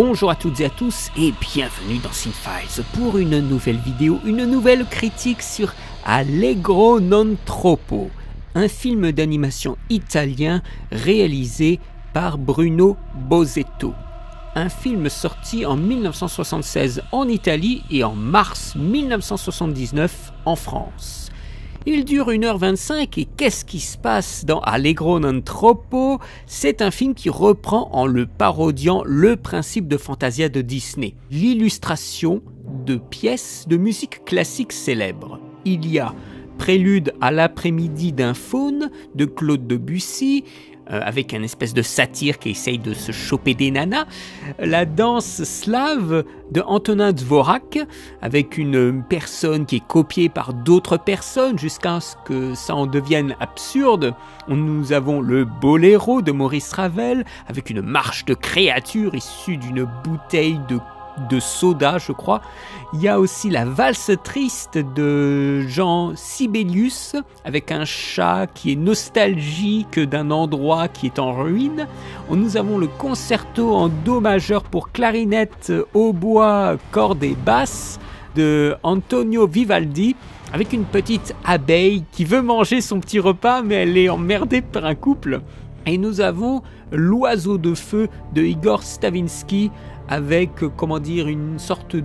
Bonjour à toutes et à tous et bienvenue dans Cinefiles pour une nouvelle vidéo, une nouvelle critique sur Allegro non troppo, un film d'animation italien réalisé par Bruno Bozzetto. Un film sorti en 1976 en Italie et en mars 1979 en France. Il dure 1h25 et qu'est-ce qui se passe dans Allegro non troppo? C'est un film qui reprend en le parodiant le principe de Fantasia de Disney, l'illustration de pièces de musique classique célèbres. Il y a Prélude à l'après-midi d'un faune de Claude Debussy, avec un espèce de satyre qui essaye de se choper des nanas, la danse slave de Antonin Dvorak, avec une personne qui est copiée par d'autres personnes jusqu'à ce que ça en devienne absurde. Nous avons le boléro de Maurice Ravel, avec une marche de créatures issue d'une bouteille de soda, je crois. Il y a aussi la valse triste de Jean Sibelius, avec un chat qui est nostalgique d'un endroit qui est en ruine. Nous avons le concerto en do majeur pour clarinette, hautbois, cordes et basse de Antonio Vivaldi, avec une petite abeille qui veut manger son petit repas, mais elle est emmerdée par un couple. Et nous avons L'oiseau de feu de Igor Stravinsky, avec, comment dire, une sorte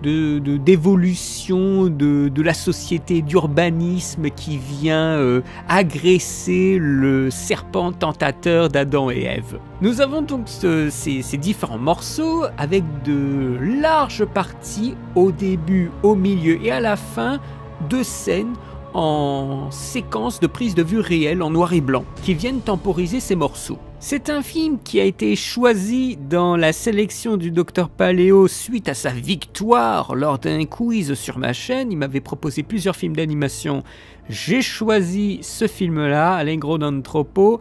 d'évolution de la société, d'urbanisme qui vient agresser le serpent tentateur d'Adam et Ève. Nous avons donc ces différents morceaux avec de larges parties au début, au milieu et à la fin de scènes en séquence de prise de vue réelle en noir et blanc qui viennent temporiser ces morceaux. C'est un film qui a été choisi dans la sélection du Dr Paléo suite à sa victoire lors d'un quiz sur ma chaîne. Il m'avait proposé plusieurs films d'animation. J'ai choisi ce film-là, Allegro non troppo.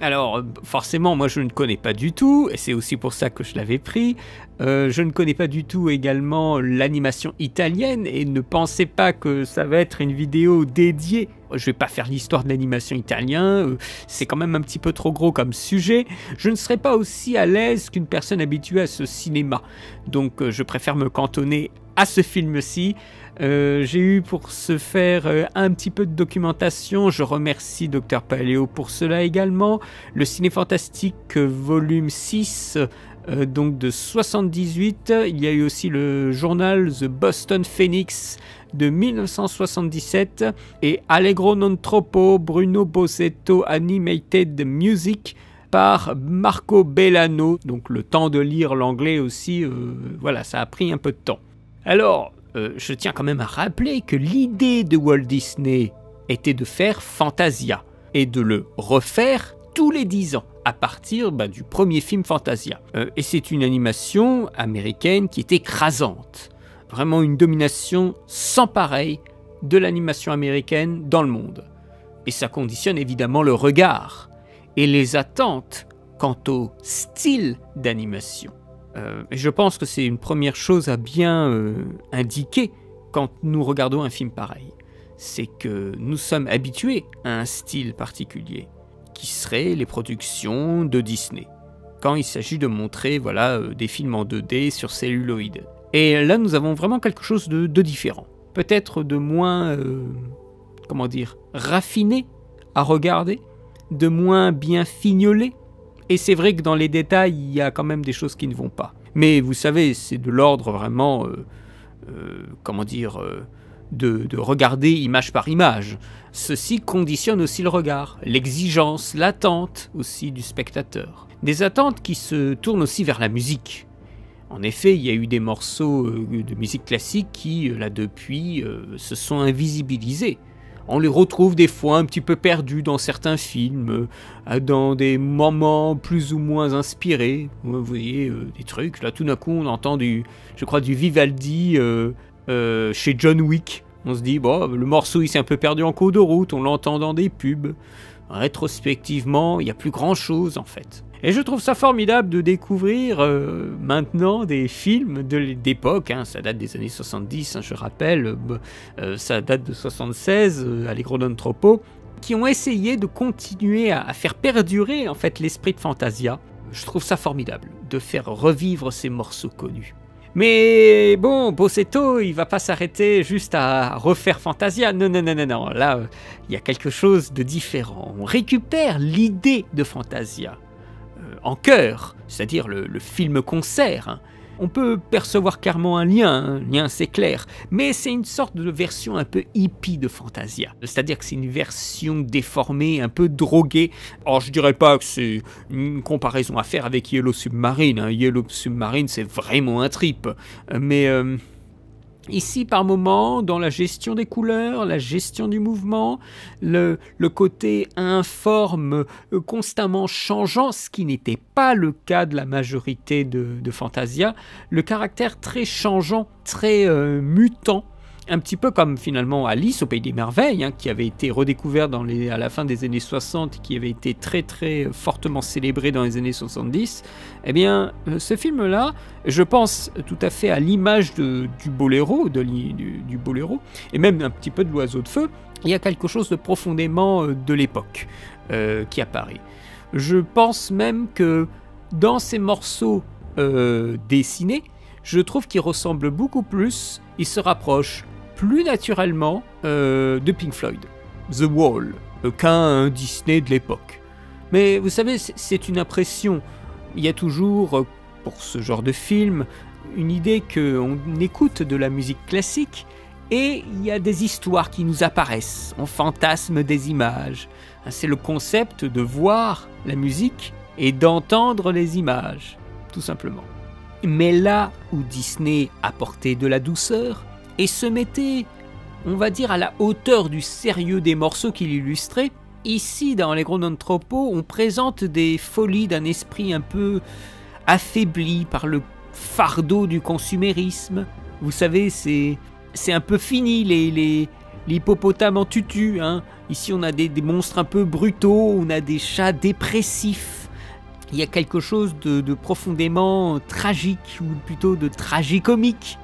Alors, forcément, moi je ne connais pas du tout, et c'est aussi pour ça que je l'avais pris. Je ne connais pas du tout également l'animation italienne, et ne pensez pas que ça va être une vidéo dédiée. Je vais pas faire l'histoire de l'animation italienne, c'est quand même un petit peu trop gros comme sujet. Je ne serai pas aussi à l'aise qu'une personne habituée à ce cinéma, donc je préfère me cantonner à ce film-ci. J'ai eu pour ce faire un petit peu de documentation, je remercie Dr Paléo pour cela également. Le Ciné Fantastique volume 6, donc de 78, il y a eu aussi le journal The Boston Phoenix de 1977 et Allegro non troppo, Bruno Bozzetto Animated Music par Marco Bellano, donc le temps de lire l'anglais aussi, voilà, ça a pris un peu de temps. Alors, je tiens quand même à rappeler que l'idée de Walt Disney était de faire Fantasia et de le refaire tous les 10 ans à partir du premier film Fantasia. Et c'est une animation américaine qui est écrasante. Vraiment une domination sans pareil de l'animation américaine dans le monde. Et ça conditionne évidemment le regard et les attentes quant au style d'animation. Et je pense que c'est une première chose à bien indiquer quand nous regardons un film pareil. C'est que nous sommes habitués à un style particulier, qui serait les productions de Disney, quand il s'agit de montrer des films en 2D sur celluloïd. Et là, nous avons vraiment quelque chose de différent. Peut-être de moins, raffiné à regarder, de moins bien fignolé. Et c'est vrai que dans les détails, il y a quand même des choses qui ne vont pas. Mais vous savez, c'est de l'ordre vraiment, de regarder image par image. Ceci conditionne aussi le regard, l'exigence, l'attente aussi du spectateur. Des attentes qui se tournent aussi vers la musique. En effet, il y a eu des morceaux de musique classique qui, là depuis, se sont invisibilisés. On les retrouve des fois un petit peu perdus dans certains films, dans des moments plus ou moins inspirés. Vous voyez, des trucs, là tout d'un coup on entend du Vivaldi chez John Wick. On se dit, bon, le morceau il s'est un peu perdu en cours de route, on l'entend dans des pubs. Rétrospectivement, il n'y a plus grand chose en fait. Et je trouve ça formidable de découvrir maintenant des films d'époque, ça date des années 70, je rappelle, ça date de 76, Allegro non troppo, qui ont essayé de continuer à faire perdurer en fait l'esprit de Fantasia. Je trouve ça formidable de faire revivre ces morceaux connus. Mais bon, Bossetto, il va pas s'arrêter juste à refaire Fantasia. Non, non, non, non, non. Là, il y a quelque chose de différent. On récupère l'idée de Fantasia en chœur, c'est-à-dire le film-concert. Hein. On peut percevoir clairement un lien c'est clair, mais c'est une sorte de version un peu hippie de Fantasia. C'est-à-dire que c'est une version déformée, un peu droguée. Alors je dirais pas que c'est une comparaison à faire avec Yellow Submarine. Hein. Yellow Submarine, c'est vraiment un trip. Mais ici, par moment, dans la gestion des couleurs, la gestion du mouvement, le côté informe, constamment changeant, ce qui n'était pas le cas de la majorité de Fantasia, le caractère très changeant, très mutant, un petit peu comme finalement Alice au Pays des Merveilles, hein, qui avait été redécouvert à la fin des années 60, qui avait été très très fortement célébré dans les années 70. Eh bien, ce film-là, je pense tout à fait à l'image du boléro, du boléro, et même un petit peu de l'Oiseau de Feu. Il y a quelque chose de profondément de l'époque qui apparaît. Je pense même que dans ces morceaux dessinés, je trouve qu'ils ressemblent beaucoup plus, ils se rapprochent plus naturellement de Pink Floyd, The Wall, qu'un Disney de l'époque. Mais vous savez, c'est une impression. Il y a toujours, pour ce genre de film, une idée qu'on écoute de la musique classique et il y a des histoires qui nous apparaissent. On fantasme des images. C'est le concept de voir la musique et d'entendre les images, tout simplement. Mais là où Disney apportait de la douceur et se mettait, on va dire, à la hauteur du sérieux des morceaux qu'il illustrait, ici, dans Les Gros Non-Troppo, on présente des folies d'un esprit un peu affaibli par le fardeau du consumérisme. Vous savez, c'est un peu fini, les hippopotames en tutu. Hein. Ici, on a des monstres un peu brutaux, on a des chats dépressifs. Il y a quelque chose de profondément tragique, ou plutôt de tragicomique.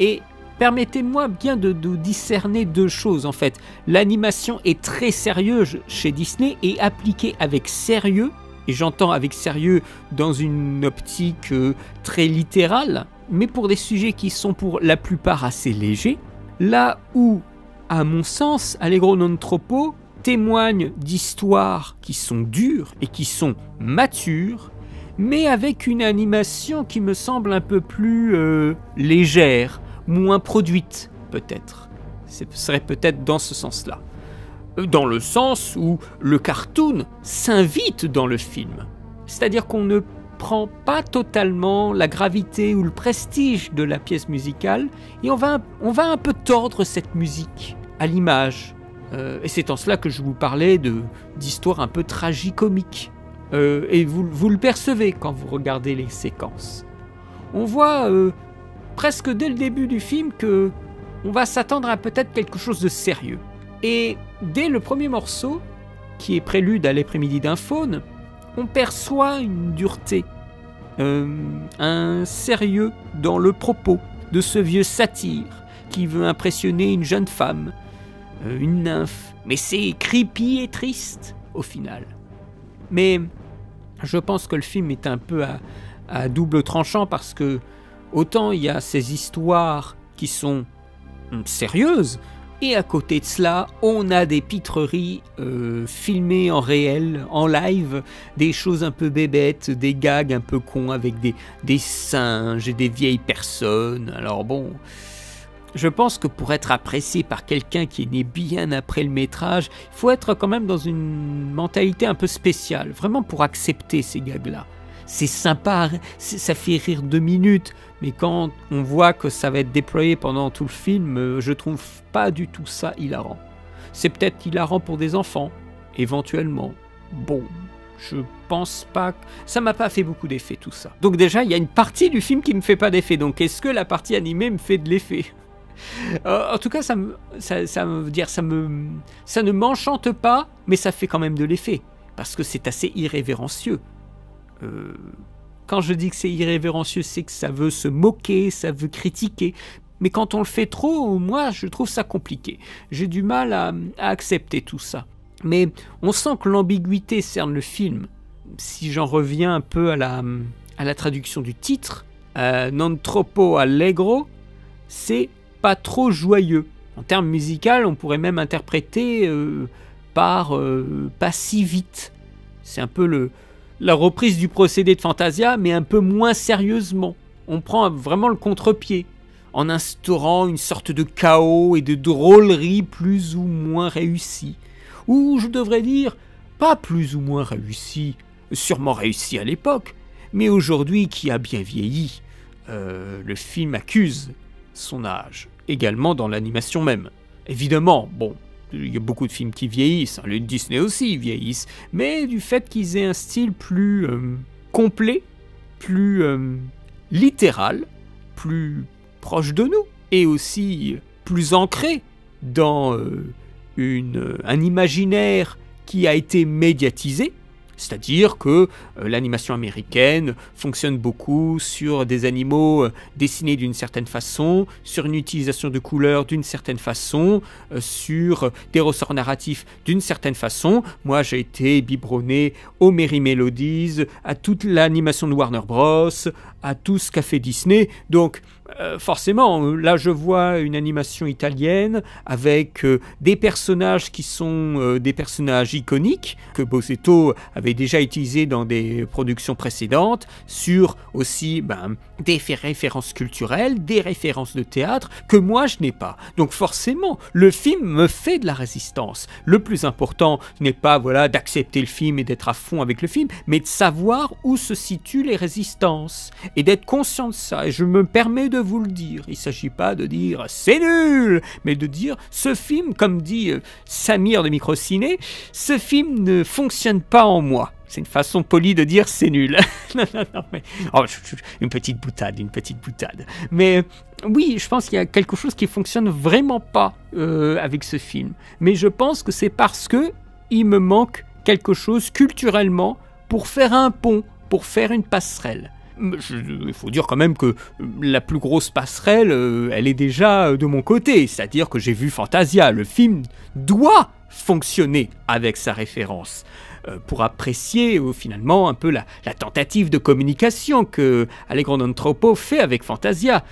Et permettez-moi bien de discerner deux choses, en fait. L'animation est très sérieuse chez Disney et appliquée avec sérieux, et j'entends avec sérieux dans une optique très littérale, mais pour des sujets qui sont pour la plupart assez légers, là où, à mon sens, Allegro non troppo témoigne d'histoires qui sont dures et qui sont matures, mais avec une animation qui me semble un peu plus légère, moins produite peut-être. Ce serait peut-être dans ce sens-là. Dans le sens où le cartoon s'invite dans le film. C'est-à-dire qu'on ne prend pas totalement la gravité ou le prestige de la pièce musicale et on va un peu tordre cette musique à l'image. Et c'est en cela que je vous parlais d'histoires un peu tragicomiques. Et vous le percevez quand vous regardez les séquences. On voit presque dès le début du film que on va s'attendre à peut-être quelque chose de sérieux. Et dès le premier morceau, qui est prélude à l'après-midi d'un faune, on perçoit une dureté, un sérieux dans le propos de ce vieux satyre qui veut impressionner une jeune femme, une nymphe. Mais c'est creepy et triste au final. Mais je pense que le film est un peu à double tranchant parce que autant il y a ces histoires qui sont sérieuses, et à côté de cela, on a des pitreries filmées en réel, en live, des choses un peu bébêtes, des gags un peu cons avec des singes et des vieilles personnes. Alors bon, je pense que pour être apprécié par quelqu'un qui est né bien après le métrage, il faut être quand même dans une mentalité un peu spéciale, vraiment pour accepter ces gags-là. C'est sympa, ça fait rire 2 minutes, mais quand on voit que ça va être déployé pendant tout le film, je trouve pas du tout ça hilarant. C'est peut-être hilarant pour des enfants, éventuellement. Bon, je pense pas que... Ça m'a pas fait beaucoup d'effet tout ça. Donc déjà, il y a une partie du film qui me fait pas d'effet, donc est-ce que la partie animée me fait de l'effet ? En tout cas, ça ne m'enchante pas, mais ça fait quand même de l'effet, parce que c'est assez irrévérencieux. Quand je dis que c'est irrévérencieux, c'est que ça veut se moquer, ça veut critiquer. Mais quand on le fait trop, moi, je trouve ça compliqué. J'ai du mal à accepter tout ça. Mais on sent que l'ambiguïté cerne le film. Si j'en reviens un peu à à la traduction du titre, non troppo allegro, c'est pas trop joyeux. En termes musicaux, on pourrait même interpréter par pas si vite. C'est un peu la reprise du procédé de Fantasia, mais un peu moins sérieusement. On prend vraiment le contre-pied, en instaurant une sorte de chaos et de drôlerie plus ou moins réussie. Ou je devrais dire, pas plus ou moins réussie, sûrement réussie à l'époque, mais aujourd'hui qui a bien vieilli. Le film accuse son âge, également dans l'animation même. Évidemment, bon, il y a beaucoup de films qui vieillissent, les Disney aussi vieillissent, mais du fait qu'ils aient un style plus complet, plus littéral, plus proche de nous, et aussi plus ancré dans un imaginaire qui a été médiatisé. C'est-à-dire que l'animation américaine fonctionne beaucoup sur des animaux dessinés d'une certaine façon, sur une utilisation de couleurs d'une certaine façon, sur des ressorts narratifs d'une certaine façon. Moi, j'ai été biberonné aux Merry Melodies, à toute l'animation de Warner Bros, à tout ce qu'a fait Disney. Donc, forcément, là je vois une animation italienne avec des personnages qui sont des personnages iconiques que Bosetto avait déjà utilisé dans des productions précédentes, sur aussi des références culturelles, des références de théâtre que moi je n'ai pas. Donc forcément, le film me fait de la résistance. Le plus important n'est pas d'accepter le film et d'être à fond avec le film, mais de savoir où se situent les résistances et d'être conscient de ça. Et je me permets de vous le dire. Il ne s'agit pas de dire c'est nul, mais de dire ce film, comme dit Samir de Microciné, ce film ne fonctionne pas en moi. C'est une façon polie de dire c'est nul. Non, mais... une petite boutade. Mais oui, je pense qu'il y a quelque chose qui fonctionne vraiment pas avec ce film. Mais je pense que c'est parce que il me manque quelque chose culturellement pour faire un pont, pour faire une passerelle. Il faut dire quand même que la plus grosse passerelle, elle est déjà de mon côté. C'est-à-dire que j'ai vu Fantasia. Le film doit fonctionner avec sa référence pour apprécier finalement un peu la tentative de communication que Allegro non troppo fait avec Fantasia.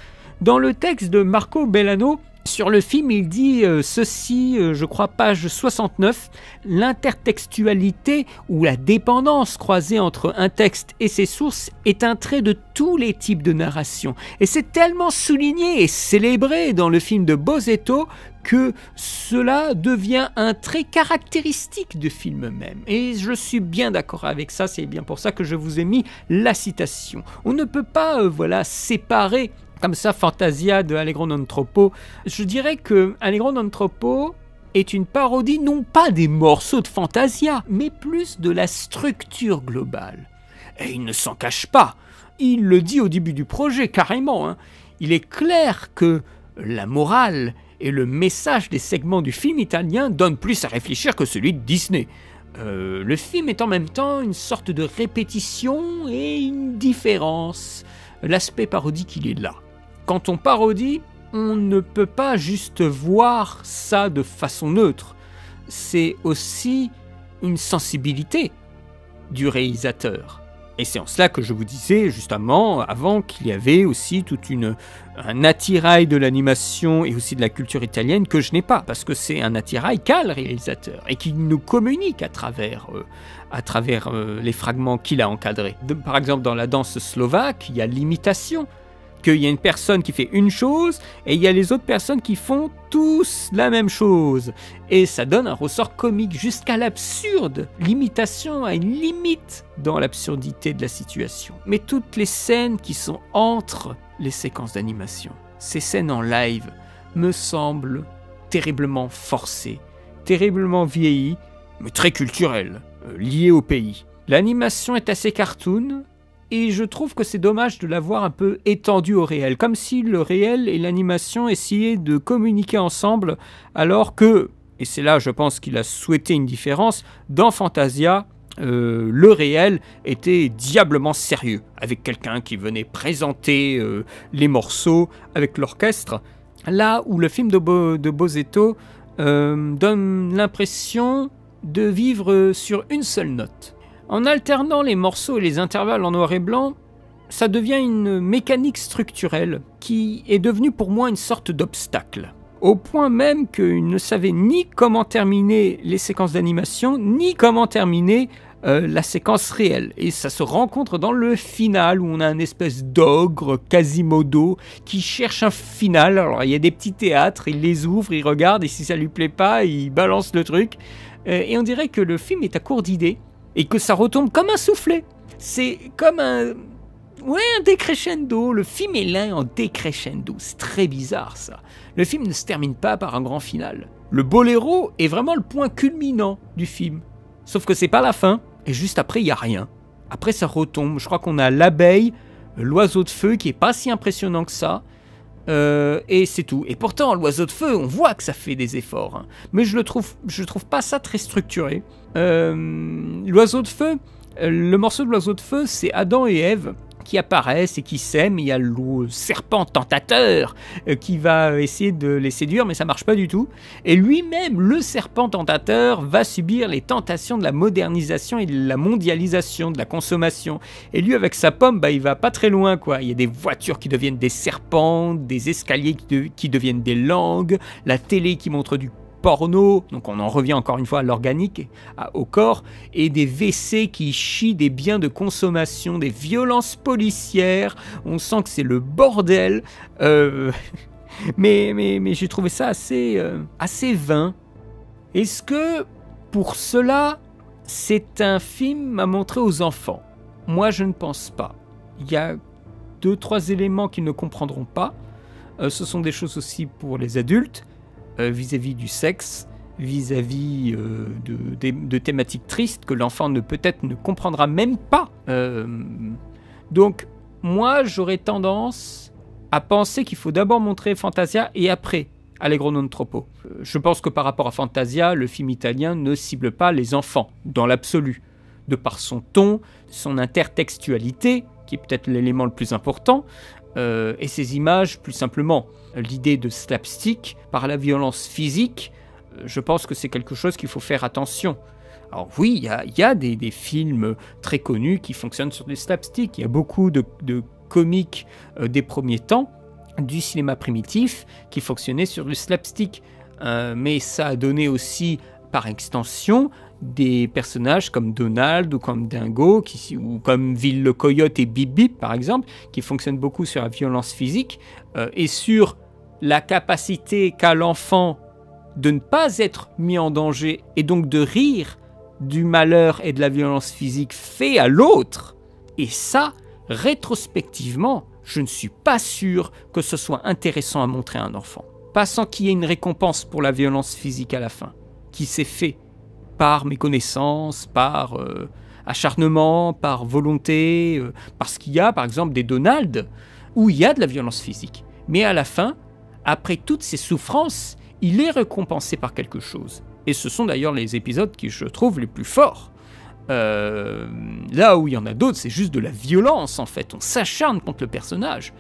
Dans le texte de Marco Bellano, sur le film, il dit ceci, je crois, page 69, l'intertextualité ou la dépendance croisée entre un texte et ses sources est un trait de tous les types de narration. Et c'est tellement souligné et célébré dans le film de Bosetto que cela devient un trait caractéristique du film même. Et je suis bien d'accord avec ça, c'est bien pour ça que je vous ai mis la citation. On ne peut pas séparer comme ça Fantasia de Allegro non troppo. Je dirais que Allegro non troppo est une parodie non pas des morceaux de Fantasia, mais plus de la structure globale. Et il ne s'en cache pas. Il le dit au début du projet, carrément. Il est clair que la morale et le message des segments du film italien donnent plus à réfléchir que celui de Disney. Le film est en même temps une sorte de répétition et une différence. L'aspect parodique, il est là. Quand on parodie, on ne peut pas juste voir ça de façon neutre. C'est aussi une sensibilité du réalisateur. Et c'est en cela que je vous disais justement avant qu'il y avait aussi un attirail de l'animation et aussi de la culture italienne que je n'ai pas, parce que c'est un attirail qu'a le réalisateur et qui nous communique à travers les fragments qu'il a encadrés. Par exemple, dans la danse slovaque, il y a l'imitation, qu'il y a une personne qui fait une chose et il y a les autres personnes qui font tous la même chose. Et ça donne un ressort comique jusqu'à l'absurde. L'imitation a une limite dans l'absurdité de la situation. Mais toutes les scènes qui sont entre les séquences d'animation, ces scènes en live, me semblent terriblement forcées, terriblement vieillies, mais très culturelles, liées au pays. L'animation est assez cartoon, et je trouve que c'est dommage de l'avoir un peu étendu au réel, comme si le réel et l'animation essayaient de communiquer ensemble, alors que, et c'est là je pense qu'il a souhaité une différence, dans Fantasia, le réel était diablement sérieux, avec quelqu'un qui venait présenter les morceaux avec l'orchestre, là où le film de Bosetto donne l'impression de vivre sur une seule note. En alternant les morceaux et les intervalles en noir et blanc, ça devient une mécanique structurelle qui est devenue pour moi une sorte d'obstacle. Au point même qu'il ne savait ni comment terminer les séquences d'animation, ni comment terminer la séquence réelle. Et ça se rencontre dans le final, où on a une espèce d'ogre, Quasimodo, qui cherche un final. Alors il y a des petits théâtres, il les ouvre, il regarde, et si ça lui plaît pas, il balance le truc. Et on dirait que le film est à court d'idées, et que ça retombe comme un soufflet. C'est comme un décrescendo. Le film est là en décrescendo. C'est très bizarre, ça. Le film ne se termine pas par un grand final. Le boléro est vraiment le point culminant du film. Sauf que c'est pas la fin. Et juste après, il n'y a rien. Après, ça retombe. Je crois qu'on a l'abeille, l'oiseau de feu, qui est pas si impressionnant que ça. Et c'est tout. Et pourtant, l'oiseau de feu, on voit que ça fait des efforts. Hein. Mais je trouve pas ça très structuré. L'oiseau de feu, le morceau de l'oiseau de feu, c'est Adam et Ève qui apparaissent et qui s'aiment. Il y a le serpent tentateur qui va essayer de les séduire, mais ça marche pas du tout. Et lui-même, le serpent tentateur, va subir les tentations de la modernisation et de la mondialisation, de la consommation. Et lui, avec sa pomme, il va pas très loin, quoi. Il y a des voitures qui deviennent des serpents, des escaliers qui deviennent des langues, la télé qui montre du porno, donc on en revient encore une fois à l'organique, au corps, et des WC qui chient des biens de consommation, des violences policières, on sent que c'est le bordel, mais j'ai trouvé ça assez vain. Est-ce que, pour cela, c'est un film à montrer aux enfants? Moi, je ne pense pas. Il y a 2-3 éléments qu'ils ne comprendront pas. Ce sont des choses aussi pour les adultes, vis-à-vis du sexe, vis-à-vis de thématiques tristes que l'enfant peut-être ne comprendra même pas. Donc, moi, j'aurais tendance à penser qu'il faut d'abord montrer Fantasia et après Allegro non troppo. Je pense que par rapport à Fantasia, le film italien ne cible pas les enfants, dans l'absolu, de par son ton, son intertextualité, qui est peut-être l'élément le plus important, et ses images, plus simplement. L'idée de slapstick par la violence physique, je pense que c'est quelque chose qu'il faut faire attention. Alors oui, il y a des films très connus qui fonctionnent sur des slapsticks. Il y a beaucoup de comiques des premiers temps, du cinéma primitif, qui fonctionnaient sur du slapstick. Mais ça a donné aussi, par extension, des personnages comme Donald ou comme Dingo, ou comme Ville le Coyote et Bip Bip, par exemple, qui fonctionnent beaucoup sur la violence physique et sur la capacité qu'a l'enfant de ne pas être mis en danger et donc de rire du malheur et de la violence physique fait à l'autre. Et ça, rétrospectivement, je ne suis pas sûr que ce soit intéressant à montrer à un enfant. Pas sans qu'il y ait une récompense pour la violence physique à la fin, qui s'est fait par méconnaissance, par acharnement, par volonté, parce qu'il y a par exemple des Donald où il y a de la violence physique. Mais à la fin, après toutes ces souffrances, il est récompensé par quelque chose. Et ce sont d'ailleurs les épisodes qui, je trouve, les plus forts. Là où il y en a d'autres, c'est juste de la violence, en fait. On s'acharne contre le personnage.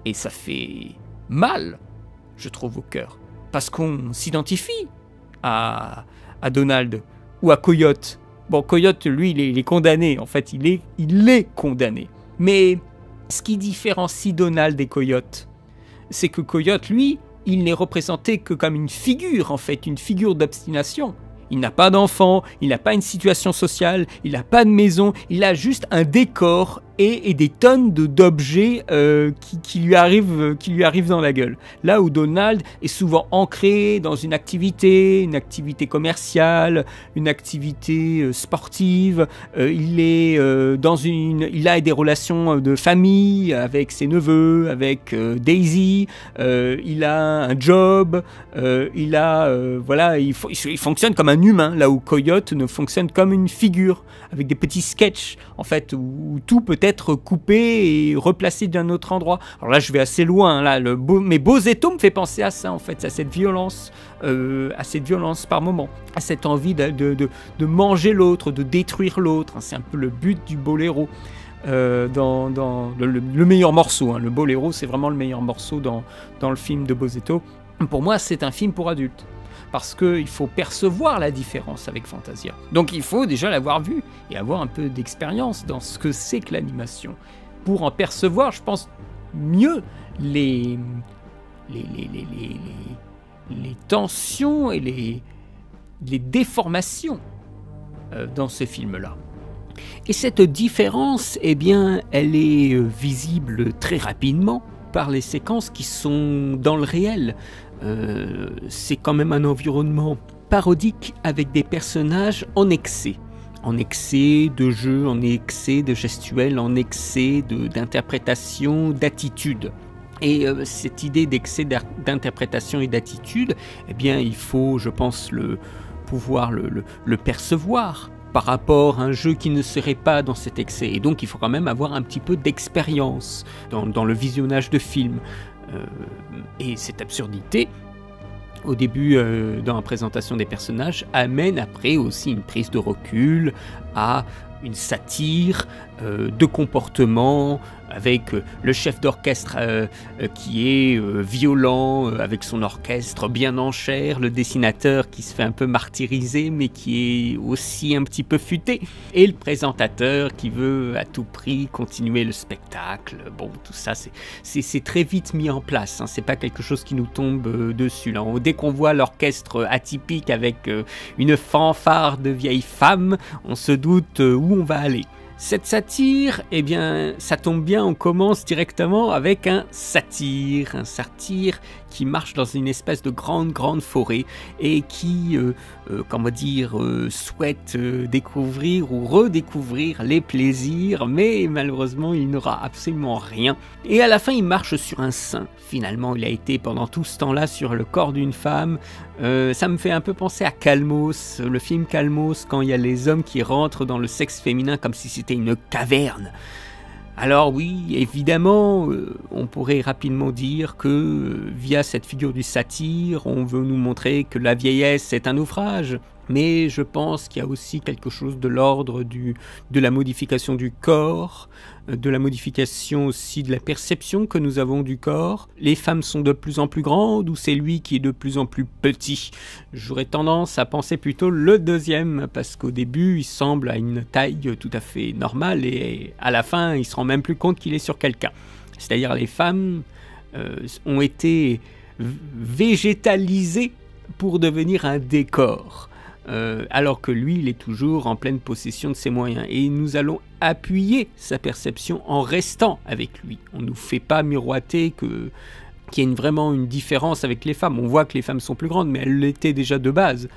Et ça fait mal, je trouve, au cœur. Parce qu'on s'identifie à Donald ou à Coyote. Bon, Coyote, lui, il est condamné. En fait, il est condamné. Mais ce qui différencie Donald et Coyote, c'est que Coyote, lui, il n'est représenté que comme une figure, en fait, une figure d'obstination. Il n'a pas d'enfant, il n'a pas une situation sociale, il n'a pas de maison, il a juste un décor et des tonnes d'objets qui lui arrivent dans la gueule. Là où Donald est souvent ancré dans une activité commerciale, une activité sportive, il a des relations de famille avec ses neveux, avec Daisy, il a un job, il fonctionne comme un humain, là où Coyote ne fonctionne comme une figure, avec des petits sketchs, en fait, où tout peut être coupé et replacé d'un autre endroit. Alors là, je vais assez loin, là, mais Bozetto me fait penser à ça, en fait, à cette violence par moment, à cette envie de manger l'autre, de détruire l'autre. C'est un peu le but du boléro. Dans le meilleur morceau, hein. Le boléro, c'est vraiment le meilleur morceau dans le film de Bozetto. Pour moi, c'est un film pour adultes. Parce qu'il faut percevoir la différence avec Fantasia. Donc il faut déjà l'avoir vu et avoir un peu d'expérience dans ce que c'est que l'animation. pour en percevoir, je pense, mieux les tensions et les déformations dans ce film-là. Et cette différence, eh bien, elle est visible très rapidement par les séquences qui sont dans le réel. C'est quand même un environnement parodique avec des personnages en excès de jeu, en excès de gestuelle, en excès d'interprétation, d'attitude. Et cette idée d'excès d'interprétation et d'attitude, eh bien, il faut, je pense, pouvoir le percevoir par rapport à un jeu qui ne serait pas dans cet excès. Et donc, il faut quand même avoir un petit peu d'expérience dans le visionnage de films. Et cette absurdité, au début, dans la présentation des personnages, amène après aussi une prise de recul à une satire de comportement, avec le chef d'orchestre qui est violent, avec son orchestre bien en chair, le dessinateur qui se fait un peu martyriser, mais qui est aussi un petit peu futé, et le présentateur qui veut à tout prix continuer le spectacle. Bon, tout ça, c'est très vite mis en place, hein. C'est pas quelque chose qui nous tombe dessus, là. Dès qu'on voit l'orchestre atypique avec une fanfare de vieilles femmes, on se doute où on va aller. Cette satire, eh bien, ça tombe bien, on commence directement avec un satire qui marche dans une espèce de grande forêt et qui, souhaite découvrir ou redécouvrir les plaisirs, mais malheureusement, il n'aura absolument rien. Et à la fin, il marche sur un sein. Finalement, il a été pendant tout ce temps-là sur le corps d'une femme. Ça me fait un peu penser à Calmos, le film Calmos, quand il y a les hommes qui rentrent dans le sexe féminin comme si c'était une caverne. Alors oui, évidemment, on pourrait rapidement dire que via cette figure du satyre, on veut nous montrer que la vieillesse est un naufrage. Mais je pense qu'il y a aussi quelque chose de l'ordre de la modification du corps, de la modification aussi de la perception que nous avons du corps. Les femmes sont de plus en plus grandes ou c'est lui qui est de plus en plus petit? J'aurais tendance à penser plutôt le deuxième, parce qu'au début, il semble à une taille tout à fait normale et à la fin, il se rend même plus compte qu'il est sur quelqu'un. C'est-à-dire les femmes ont été végétalisées pour devenir un décor. Alors que lui, il est toujours en pleine possession de ses moyens. Et nous allons appuyer sa perception en restant avec lui. On ne nous fait pas miroiter qu'il y a vraiment une différence avec les femmes. On voit que les femmes sont plus grandes, mais elles l'étaient déjà de base.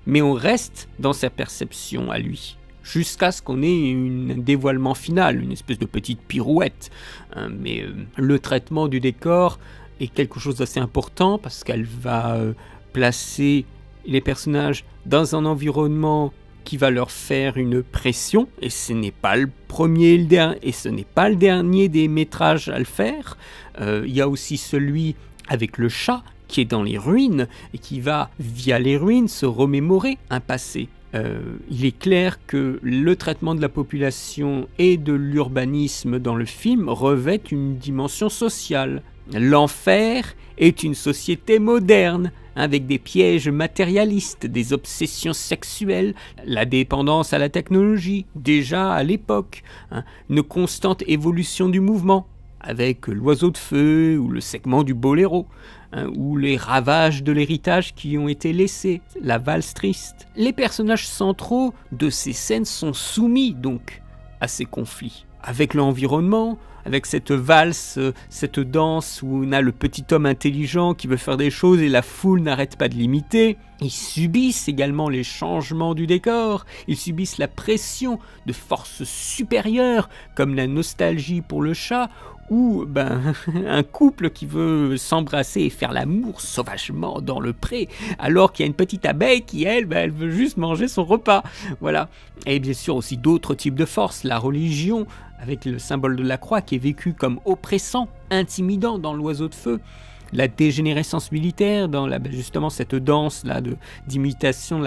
Mais on reste dans sa perception à lui, jusqu'à ce qu'on ait un dévoilement final, une espèce de petite pirouette. Mais le traitement du décor est quelque chose d'assez important, parce qu'elle va placer les personnages dans un environnement qui va leur faire une pression, et ce n'est pas le premier et ce n'est pas le dernier des métrages à le faire. Il y a aussi celui avec le chat qui est dans les ruines et qui va, via les ruines, se remémorer un passé. Il est clair que le traitement de la population et de l'urbanisme dans le film revêt une dimension sociale. L'enfer est une société moderne, avec des pièges matérialistes, des obsessions sexuelles, la dépendance à la technologie, déjà à l'époque, une constante évolution du mouvement, avec l'oiseau de feu ou le segment du boléro, ou les ravages de l'héritage qui ont été laissés, la valse triste. Les personnages centraux de ces scènes sont soumis donc à ces conflits, avec l'environnement, avec cette valse, cette danse où on a le petit homme intelligent qui veut faire des choses et la foule n'arrête pas de l'imiter. Ils subissent également les changements du décor, ils subissent la pression de forces supérieures, comme la nostalgie pour le chat, ou un couple qui veut s'embrasser et faire l'amour sauvagement dans le pré, alors qu'il y a une petite abeille qui, elle veut juste manger son repas. Voilà. Et bien sûr aussi d'autres types de forces, la religion, avec le symbole de la croix qui est vécu comme oppressant, intimidant dans l'oiseau de feu. La dégénérescence militaire dans justement cette danse là d'imitation,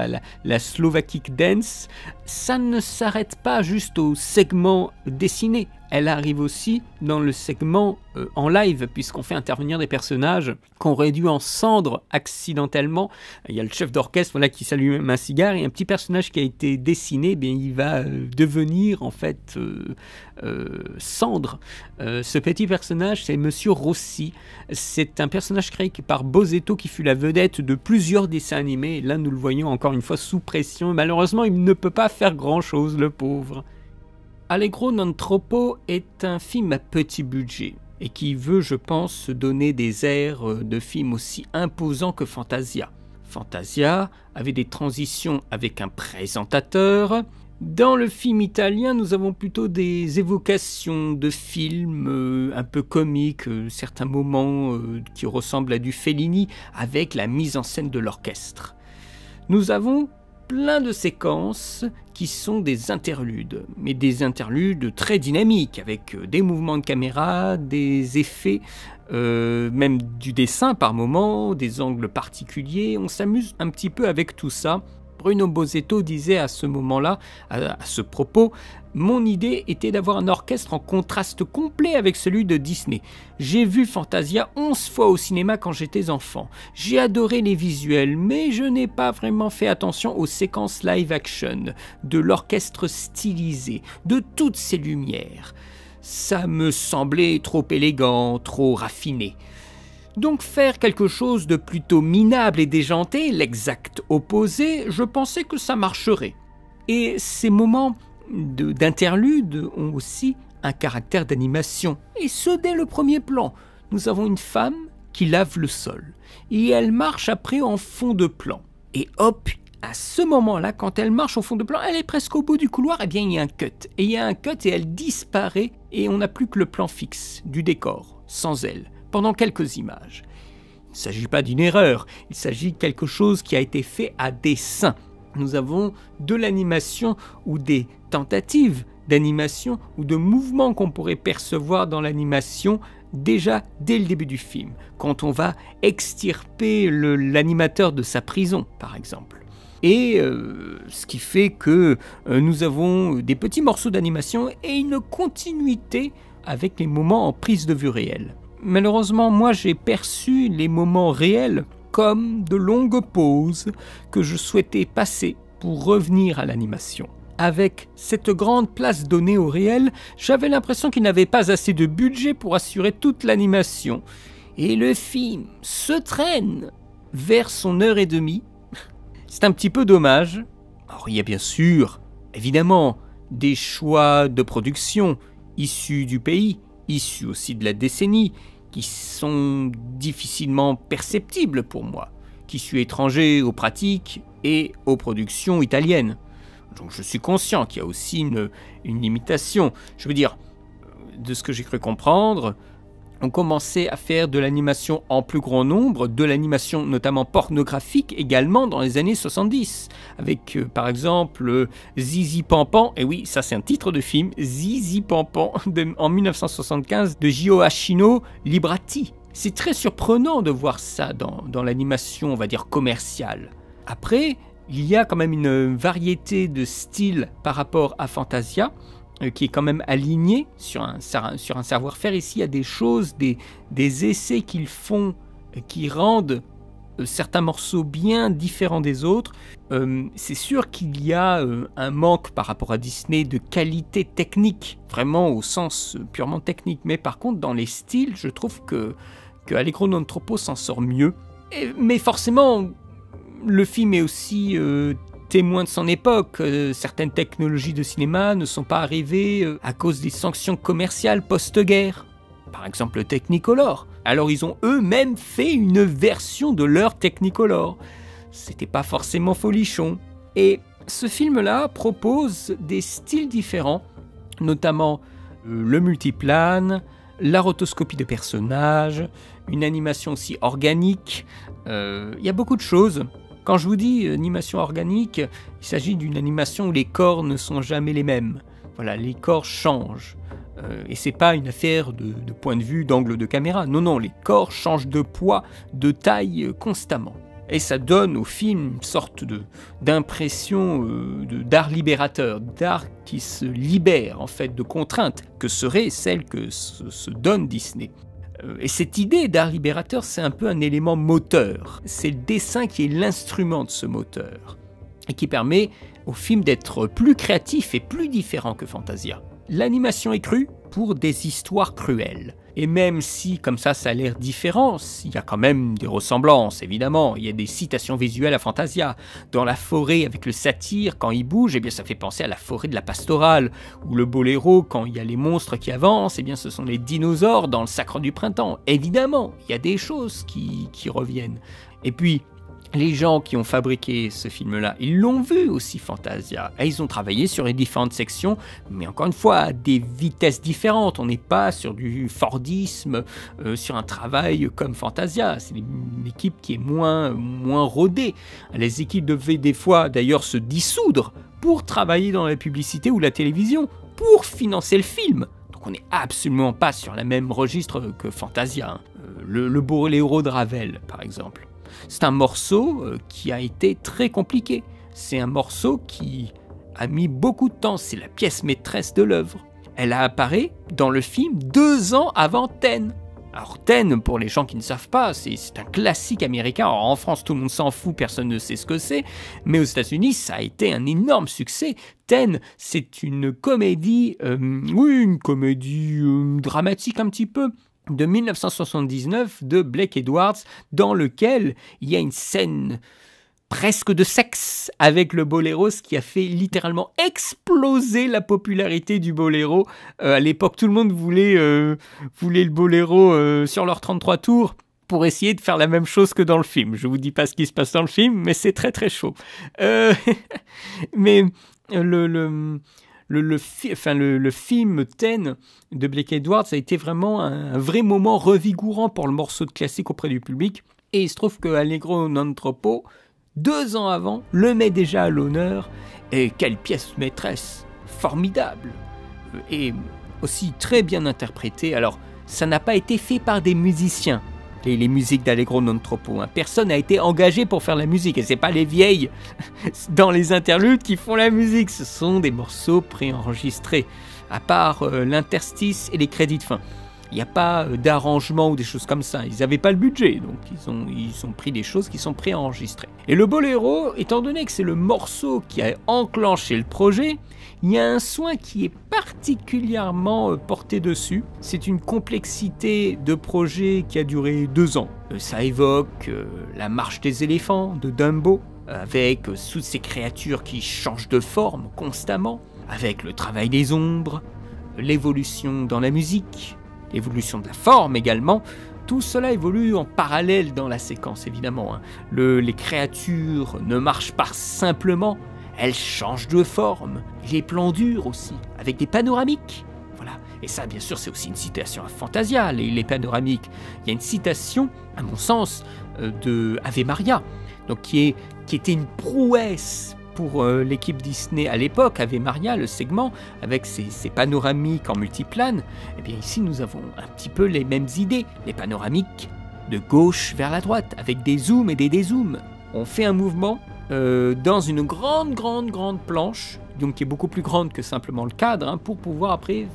la Slovakic dance, ça ne s'arrête pas juste au segment dessiné. elle arrive aussi dans le segment en live, puisqu'on fait intervenir des personnages qu'on réduit en cendres accidentellement. Il y a le chef d'orchestre voilà, qui s'allume un cigare, et un petit personnage qui a été dessiné, eh bien, il va devenir en fait cendre. Ce petit personnage, c'est Monsieur Rossi. C'est un personnage créé par Bosetto, qui fut la vedette de plusieurs dessins animés. Et là, nous le voyons encore une fois sous pression. Malheureusement, il ne peut pas faire grand-chose, le pauvre. Allegro non troppo est un film à petit budget et qui veut, je pense, se donner des airs de film aussi imposants que Fantasia. Fantasia avait des transitions avec un présentateur. Dans le film italien, nous avons plutôt des évocations de films un peu comiques, certains moments qui ressemblent à du Fellini, avec la mise en scène de l'orchestre. Nous avons plein de séquences qui sont des interludes, mais des interludes très dynamiques, avec des mouvements de caméra, des effets, même du dessin par moments, des angles particuliers. On s'amuse un petit peu avec tout ça. Bruno Bosetto disait à ce moment-là, à ce propos, « Mon idée était d'avoir un orchestre en contraste complet avec celui de Disney. J'ai vu Fantasia 11 fois au cinéma quand j'étais enfant. J'ai adoré les visuels, mais je n'ai pas vraiment fait attention aux séquences live-action, de l'orchestre stylisé, de toutes ces lumières. Ça me semblait trop élégant, trop raffiné. » Donc faire quelque chose de plutôt minable et déjanté, l'exact opposé, je pensais que ça marcherait. Et ces moments d'interlude ont aussi un caractère d'animation. Et ce, dès le premier plan. Nous avons une femme qui lave le sol. Et elle marche après en fond de plan. Et hop, à ce moment-là, quand elle marche au fond de plan, elle est presque au bout du couloir, et bien il y a un cut. Et il y a un cut et elle disparaît. Et on n'a plus que le plan fixe du décor, sans elle. Pendant quelques images. Il ne s'agit pas d'une erreur, il s'agit de quelque chose qui a été fait à dessein. Nous avons de l'animation ou des tentatives d'animation ou de mouvements qu'on pourrait percevoir dans l'animation déjà dès le début du film, quand on va extirper l'animateur de sa prison, par exemple. Et ce qui fait que nous avons des petits morceaux d'animation et une continuité avec les moments en prise de vue réelle. Malheureusement, moi j'ai perçu les moments réels comme de longues pauses que je souhaitais passer pour revenir à l'animation. Avec cette grande place donnée au réel, j'avais l'impression qu'il n'avait pas assez de budget pour assurer toute l'animation. Et le film se traîne vers son heure et demie. C'est un petit peu dommage. Alors il y a bien sûr, évidemment, des choix de production issus du pays, issus aussi de la décennie, qui sont difficilement perceptibles pour moi, qui suis étranger aux pratiques et aux productions italiennes. Donc je suis conscient qu'il y a aussi une limitation. Je veux dire, de ce que j'ai cru comprendre, on commençait à faire de l'animation en plus grand nombre, de l'animation notamment pornographique également dans les années 70, avec par exemple Zizi Pampan, et oui, ça c'est un titre de film, Zizi Pampan, en 1975 de Gioacchino Librati. C'est très surprenant de voir ça dans l'animation, on va dire, commerciale. Après, il y a quand même une variété de styles par rapport à Fantasia, qui est quand même aligné sur un savoir-faire. Ici, il y a des choses, des essais qu'ils font, qui rendent certains morceaux bien différents des autres. C'est sûr qu'il y a un manque par rapport à Disney de qualité technique, vraiment au sens purement technique. Mais par contre, dans les styles, je trouve que Allegro non troppo s'en sort mieux. Mais forcément, le film est aussi témoin de son époque. Certaines technologies de cinéma ne sont pas arrivées à cause des sanctions commerciales post-guerre. Par exemple le Technicolor. Alors ils ont eux-mêmes fait une version de leur Technicolor. C'était pas forcément folichon. Et ce film-là propose des styles différents, notamment le multiplane, la rotoscopie de personnages, une animation aussi organique. Il y a beaucoup de choses. Quand je vous dis animation organique, il s'agit d'une animation où les corps ne sont jamais les mêmes. Voilà, les corps changent. Et c'est pas une affaire de point de vue, d'angle de caméra. Non, non, les corps changent de poids, de taille constamment. Et ça donne au film une sorte d'impression d'art libérateur, d'art qui se libère en fait de contraintes que serait celle que se donne Disney. Et cette idée d'art libérateur, c'est un peu un élément moteur. C'est le dessin qui est l'instrument de ce moteur et qui permet au film d'être plus créatif et plus différent que Fantasia. L'animation est crue pour des histoires cruelles. Et même si, comme ça a l'air différent, il y a quand même des ressemblances, évidemment. Il y a des citations visuelles à Fantasia. Dans la forêt, avec le satyre, quand il bouge, eh bien, ça fait penser à la forêt de la pastorale. Ou le boléro, quand il y a les monstres qui avancent, eh bien, ce sont les dinosaures dans le Sacre du Printemps. Évidemment, il y a des choses qui reviennent. Et puis, les gens qui ont fabriqué ce film-là, ils l'ont vu aussi, Fantasia. Et ils ont travaillé sur les différentes sections, mais encore une fois, à des vitesses différentes. On n'est pas sur du Fordisme, sur un travail comme Fantasia. C'est une équipe qui est moins rodée. Les équipes devaient des fois, d'ailleurs, se dissoudre pour travailler dans la publicité ou la télévision, pour financer le film. Donc on n'est absolument pas sur le même registre que Fantasia. Le Boléro de Ravel, par exemple. C'est un morceau qui a été très compliqué. C'est un morceau qui a mis beaucoup de temps. C'est la pièce maîtresse de l'œuvre. Elle apparaît dans le film 2 ans avant Ten. Alors Ten, pour les gens qui ne savent pas, c'est un classique américain. Alors, en France, tout le monde s'en fout, personne ne sait ce que c'est. Mais aux États-Unis, ça a été un énorme succès. Ten, c'est une comédie, une comédie dramatique un petit peu, de 1979 de Blake Edwards, dans lequel il y a une scène presque de sexe avec le boléro, ce qui a fait littéralement exploser la popularité du boléro. À l'époque, tout le monde voulait le boléro sur leurs 33 tours pour essayer de faire la même chose que dans le film. Je ne vous dis pas ce qui se passe dans le film, mais c'est très très chaud. Mais le film Ten de Blake Edwards a été vraiment un vrai moment revigorant pour le morceau de classique auprès du public. Et il se trouve que Allegro non troppo, 2 ans avant, le met déjà à l'honneur. Et quelle pièce maîtresse, formidable, et aussi très bien interprétée. Alors, ça n'a pas été fait par des musiciens, les musiques d'Allegro non troppo. Personne n'a été engagé pour faire la musique, et c'est pas les vieilles dans les interludes qui font la musique. Ce sont des morceaux préenregistrés, à part l'interstice et les crédits de fin. Il n'y a pas d'arrangement ou des choses comme ça. Ils n'avaient pas le budget, donc ils ont pris des choses qui sont préenregistrées. Et le boléro, étant donné que c'est le morceau qui a enclenché le projet, il y a un soin qui est particulièrement porté dessus. C'est une complexité de projet qui a duré 2 ans. Ça évoque la marche des éléphants de Dumbo, avec toutes ces créatures qui changent de forme constamment, avec le travail des ombres, l'évolution dans la musique, l'évolution de la forme également. Tout cela évolue en parallèle dans la séquence, évidemment. Les créatures ne marchent pas simplement, elles changent de forme. Les plans durs aussi, avec des panoramiques. Voilà. Et ça, bien sûr, c'est aussi une citation à Fantasia, les panoramiques. Il y a une citation, à mon sens, de Ave Maria, donc qui était une prouesse pour l'équipe Disney à l'époque. Ave Maria, le segment, avec ses panoramiques en multiplane. Et bien ici, nous avons un petit peu les mêmes idées. Les panoramiques de gauche vers la droite, avec des zooms et des dézooms. On fait un mouvement dans une grande planche, donc qui est beaucoup plus grande que simplement le cadre, pour pouvoir après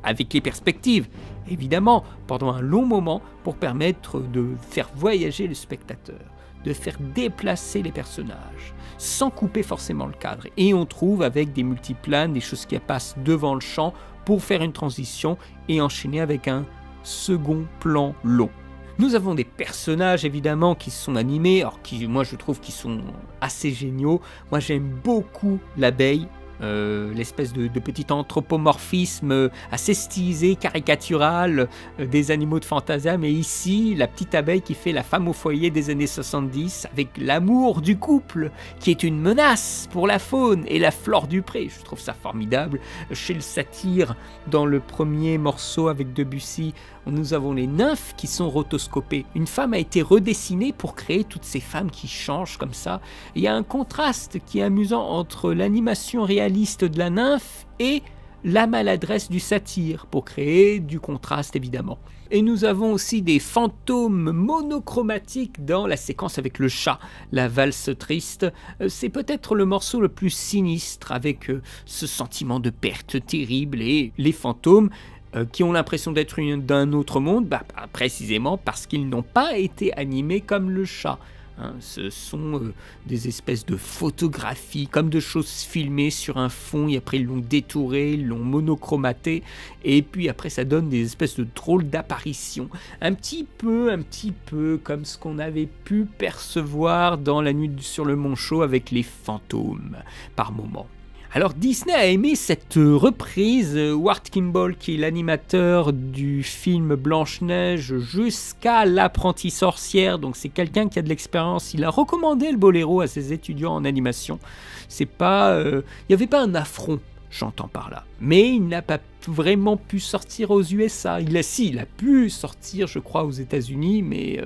avec les perspectives, évidemment, pendant un long moment, pour permettre de faire voyager le spectateur, de faire déplacer les personnages, sans couper forcément le cadre. Et on trouve avec des multiplanes, des choses qui passent devant le champ, pour faire une transition et enchaîner avec un second plan long. Nous avons des personnages évidemment qui sont animés, alors moi je trouve qu'ils sont assez géniaux. Moi j'aime beaucoup l'abeille, l'espèce de petit anthropomorphisme assez stylisé, caricatural des animaux de Fantasia, mais ici la petite abeille qui fait la femme au foyer des années 70 avec l'amour du couple qui est une menace pour la faune et la flore du pré. Je trouve ça formidable. Chez le satyre, dans le premier morceau avec Debussy, nous avons les nymphes qui sont rotoscopées. Une femme a été redessinée pour créer toutes ces femmes qui changent comme ça. Il y a un contraste qui est amusant entre l'animation réaliste de la nymphe et la maladresse du satyre pour créer du contraste évidemment. Et nous avons aussi des fantômes monochromatiques dans la séquence avec le chat, la valse triste. C'est peut-être le morceau le plus sinistre avec ce sentiment de perte terrible et les fantômes qui ont l'impression d'être d'un autre monde, précisément parce qu'ils n'ont pas été animés comme le chat. Ce sont des espèces de photographies, comme de choses filmées sur un fond, et après ils l'ont détouré, ils l'ont monochromaté, et puis après ça donne des espèces de drôles d'apparitions. Un petit peu comme ce qu'on avait pu percevoir dans La Nuit sur le Mont Chaud avec les fantômes, par moments. Alors Disney a aimé cette reprise, Ward Kimball qui est l'animateur du film Blanche-Neige jusqu'à L'Apprentie Sorcière, donc c'est quelqu'un qui a de l'expérience, il a recommandé le boléro à ses étudiants en animation, c'est pas, il n'y avait pas un affront, j'entends par là, mais il n'a pas vraiment pu sortir aux USA, il a pu sortir je crois aux États-Unis, mais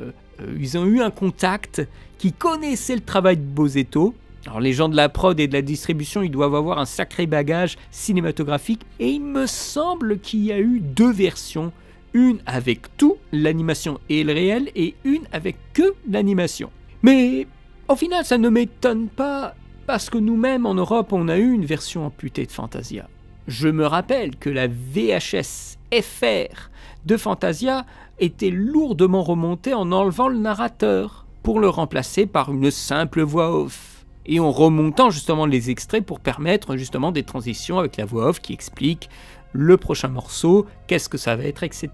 ils ont eu un contact qui connaissait le travail de Bosetto. Alors les gens de la prod et de la distribution, ils doivent avoir un sacré bagage cinématographique et il me semble qu'il y a eu 2 versions, une avec tout, l'animation et le réel, et une avec que l'animation. Mais au final, ça ne m'étonne pas parce que nous-mêmes en Europe, on a eu une version amputée de Fantasia. Je me rappelle que la VHS FR de Fantasia était lourdement remontée en enlevant le narrateur pour le remplacer par une simple voix off. Et en remontant justement les extraits pour permettre justement des transitions avec la voix off qui explique le prochain morceau, qu'est-ce que ça va être, etc.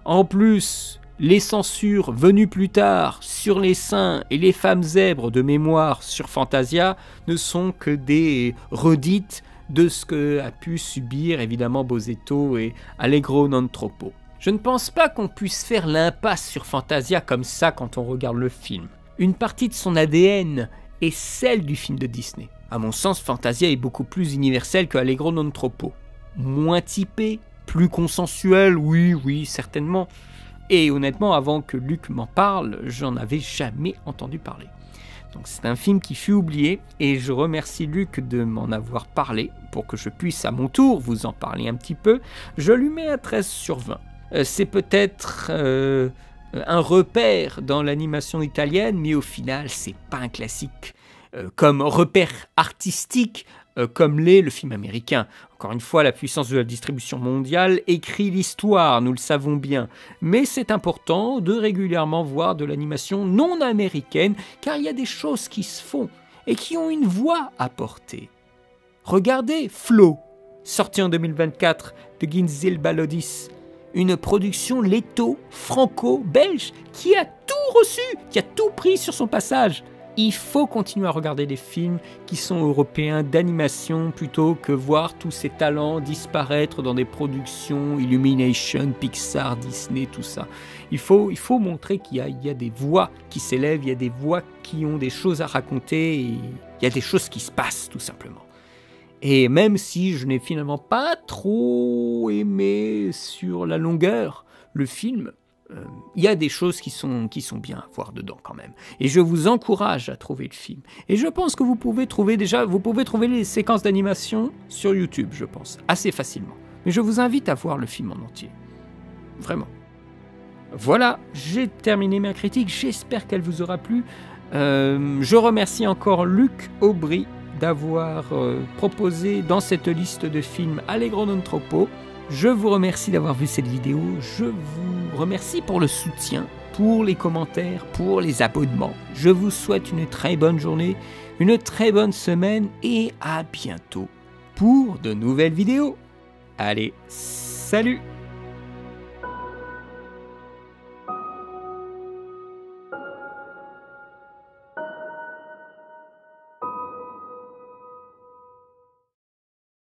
En plus, les censures venues plus tard sur les seins et les femmes zèbres de mémoire sur Fantasia ne sont que des redites de ce que a pu subir évidemment Bosetto et Allegro non troppo. Je ne pense pas qu'on puisse faire l'impasse sur Fantasia comme ça quand on regarde le film. Une partie de son ADN est celle du film de Disney. À mon sens, Fantasia est beaucoup plus universelle que Allegro non troppo. Moins typé, plus consensuel, oui, certainement. Et honnêtement, avant que Luc m'en parle, j'en avais jamais entendu parler. Donc c'est un film qui fut oublié, et je remercie Luc de m'en avoir parlé, pour que je puisse à mon tour vous en parler un petit peu. Je lui mets un 13 sur 20. C'est peut-être un repère dans l'animation italienne, mais au final, c'est pas un classique comme repère artistique, comme l'est le film américain. Encore une fois, la puissance de la distribution mondiale écrit l'histoire, nous le savons bien. Mais c'est important de régulièrement voir de l'animation non américaine, car il y a des choses qui se font et qui ont une voix à porter. Regardez Flo, sorti en 2024 de Ginzil Balodis. Une production letto-franco-belge qui a tout reçu, qui a tout pris sur son passage. Il faut continuer à regarder des films qui sont européens d'animation plutôt que voir tous ces talents disparaître dans des productions Illumination, Pixar, Disney, tout ça. Il faut montrer qu'il y a des voix qui s'élèvent, il y a des voix qui ont des choses à raconter, et il y a des choses qui se passent tout simplement. Et même si je n'ai finalement pas trop aimé sur la longueur le film, il y a des choses qui sont bien à voir dedans quand même. Et je vous encourage à trouver le film. Et je pense que vous pouvez trouver les séquences d'animation sur YouTube, je pense, assez facilement. Mais je vous invite à voir le film en entier. Vraiment. Voilà, j'ai terminé ma critique, j'espère qu'elle vous aura plu. Je remercie encore Luc Aubry d'avoir proposé dans cette liste de films Allegro non troppo. Je vous remercie d'avoir vu cette vidéo, je vous remercie pour le soutien, pour les commentaires, pour les abonnements. Je vous souhaite une très bonne journée, une très bonne semaine et à bientôt pour de nouvelles vidéos. Allez, salut!